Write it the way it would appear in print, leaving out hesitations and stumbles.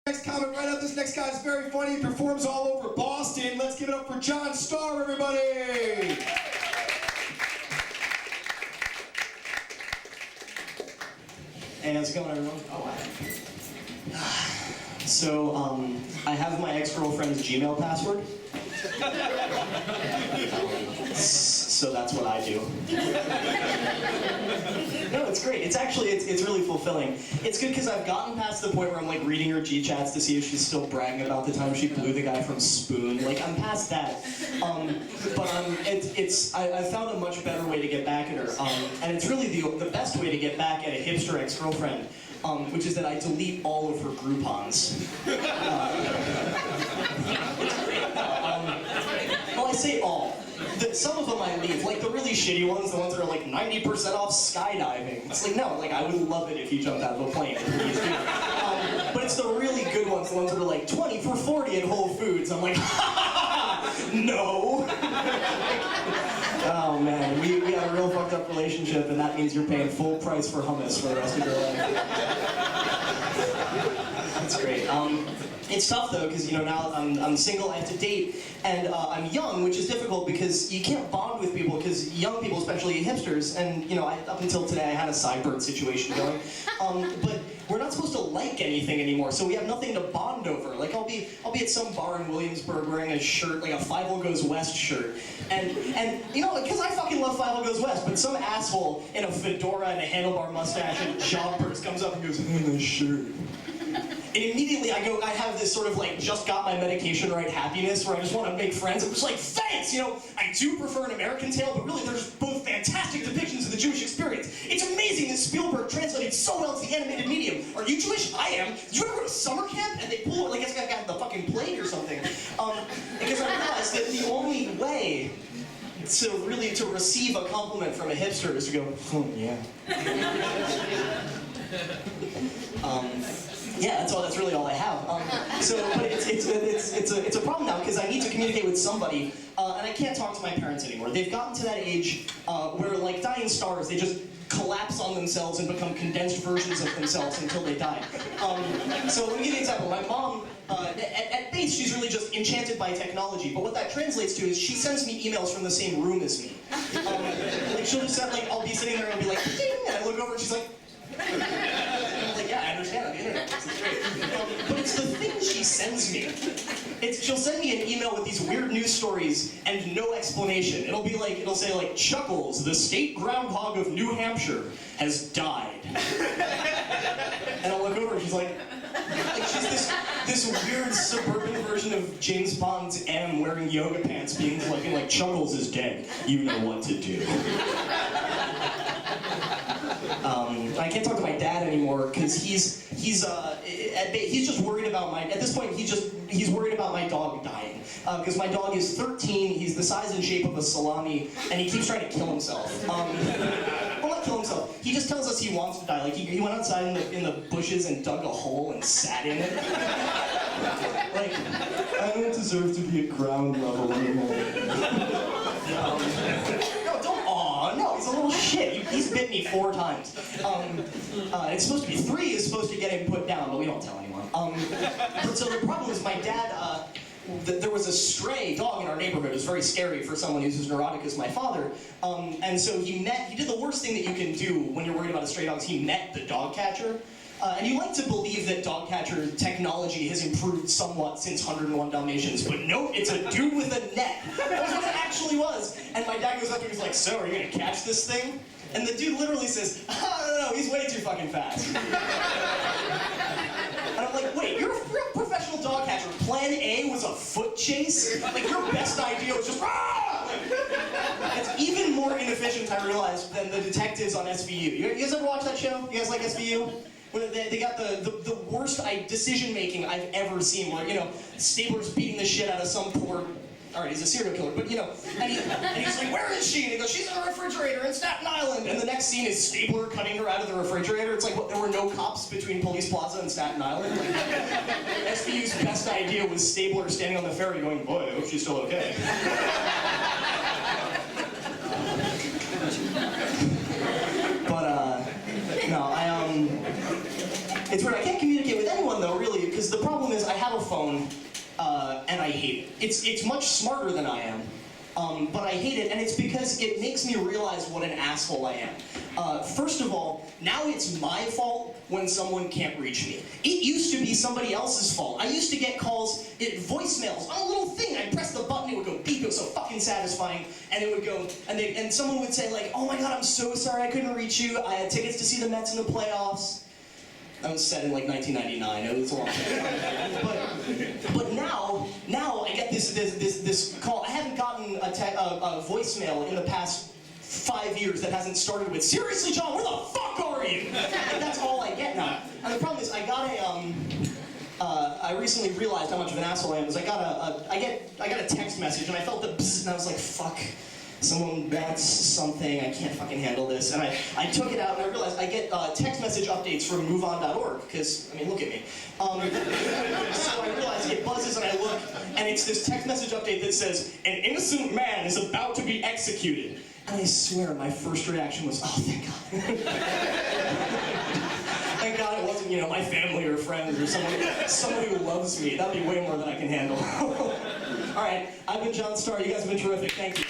Next comment right up. This next guy is very funny. He performs all over Boston. Let's give it up for Jon Star, everybody. Hey, how's it going, everyone? Oh, wow. So, I have my ex-girlfriend's Gmail password. So that's what I do. No, it's great. It's actually, it's really fulfilling. It's good because I've gotten past the point where I'm like reading her G-chats to see if she's still bragging about the time she blew the guy from Spoon. Like, I'm past that. But I found a much better way to get back at her. And it's really the best way to get back at a hipster ex-girlfriend, which is that I delete all of her Groupons. Well, I say all. Some of them I leave, like the really shitty ones, the ones that are like 90% off skydiving. It's like, no, like I would love it if you jumped out of a plane. Please do. But it's the really good ones, the ones that are like 20 for 40 at Whole Foods. I'm like, no. Oh man, we had a real fucked up relationship, and that means you're paying full price for hummus for the rest of your life. That's great. It's tough though, because now I'm single, I have to date, and I'm young, which is difficult because you can't bond with people, because young people, especially hipsters, and up until today I had a Sideburn situation going, but we're not supposed to like anything anymore, so we have nothing to bond over. Like I'll be at some bar in Williamsburg wearing a shirt, like a 5 Goes West shirt, and because I fucking love 5 Goes West, but some asshole in a fedora and a handlebar mustache and jompers comes up and goes, nice shirt. And immediately I have this sort of like just got my medication right happiness where I just want to make friends. I'm just like, thanks! I do prefer an American Tale, but really there's both fantastic depictions of the Jewish experience. It's amazing that Spielberg translated so well to the animated medium. Are you Jewish? I am. Did you ever go to summer camp and they pull like this guy got the fucking plague or something? Because I realized that the only way to receive a compliment from a hipster is to go, oh yeah. Yeah, that's really all I have. But it's a problem now because I need to communicate with somebody, and I can't talk to my parents anymore. They've gotten to that age where, like dying stars, they just collapse on themselves and become condensed versions of themselves until they die. So let me give you an example. My mom, at base, she's really just enchanted by technology, but what that translates to is she sends me emails from the same room as me. Like she'll just send, like, I'll be sitting there and I'll be like, ding, and I look over and she's like, yeah, I understand on the internet. This is great. But it's the things she sends me. She'll send me an email with these weird news stories and no explanation. It'll say like, Chuckles, the state groundhog of New Hampshire, has died. And I'll look over and she's like she's this weird suburban version of James Bond's M wearing yoga pants being like Chuckles is dead. You know what to do. I can't talk to my dad anymore because he's just worried about at this point he's worried about my dog dying because my dog is 13. He's the size and shape of a salami, and he keeps trying to kill himself. Well, not kill himself. He just tells us he wants to die. Like he went outside in the bushes and dug a hole and sat in it. Like I don't deserve to be at ground level anymore. No, he's a little shit. He's bit me 4 times. It's supposed to be 3 is supposed to get him put down, but we don't tell anyone. But so the problem is my dad, there was a stray dog in our neighborhood. It was very scary for someone who's as neurotic as my father. And so he did the worst thing that you can do when you're worried about a stray dog is he met the dog catcher. And you like to believe that dog catcher technology has improved somewhat since 101 Dalmatians, but nope, it's a dude with a net. That's what it actually was. And my dad goes up and he's like, so, are you gonna catch this thing? And the dude literally says, no, he's way too fucking fast. And I'm like, wait, you're a professional dog catcher. Plan A was a foot chase? Like, your best idea was just, rah! It's even more inefficient, I realized, than the detectives on SVU. You guys ever watch that show? You guys like SVU? Where they got the worst decision making I've ever seen. Where Stabler's beating the shit out of some poor. All right, he's a serial killer, but and he's like, where is she? And he goes, she's in the refrigerator in Staten Island. And the next scene is Stabler cutting her out of the refrigerator. It's like, what, there were no cops between Police Plaza and Staten Island. Like, SVU's best idea was Stabler standing on the ferry going, boy, I hope she's still okay. But no, it's weird. I can't communicate with anyone though, really. because the problem is I have a phone, and I hate it. It's much smarter than I am. But I hate it, and it's because it makes me realize what an asshole I am. First of all, now it's my fault when someone can't reach me. It used to be somebody else's fault. I used to get calls, voicemails, on a little thing. I'd press the button, it would go beep, it was so fucking satisfying, and it would go, and someone would say like, oh my god, I'm so sorry I couldn't reach you, I had tickets to see the Mets in the playoffs. That was set in like 1999. It was a long time. But now I get this call. I haven't gotten a voicemail in the past 5 years that hasn't started with "Seriously, John, where the fuck are you?" And that's all I get now. And the problem is, I got I recently realized how much of an asshole I am. I got a text message and I felt the bzzz, and I was like, fuck. Someone wants something, I can't fucking handle this. And I took it out and I realized I get text message updates from MoveOn.org, because, I mean, look at me. So I realized it buzzes and I look, and it's this text message update that says, an innocent man is about to be executed. And I swear my first reaction was, oh, thank God. Thank God it wasn't, my family or friends or someone who loves me. That'd be way more than I can handle. All right, I've been Jon Star. You guys have been terrific. Thank you.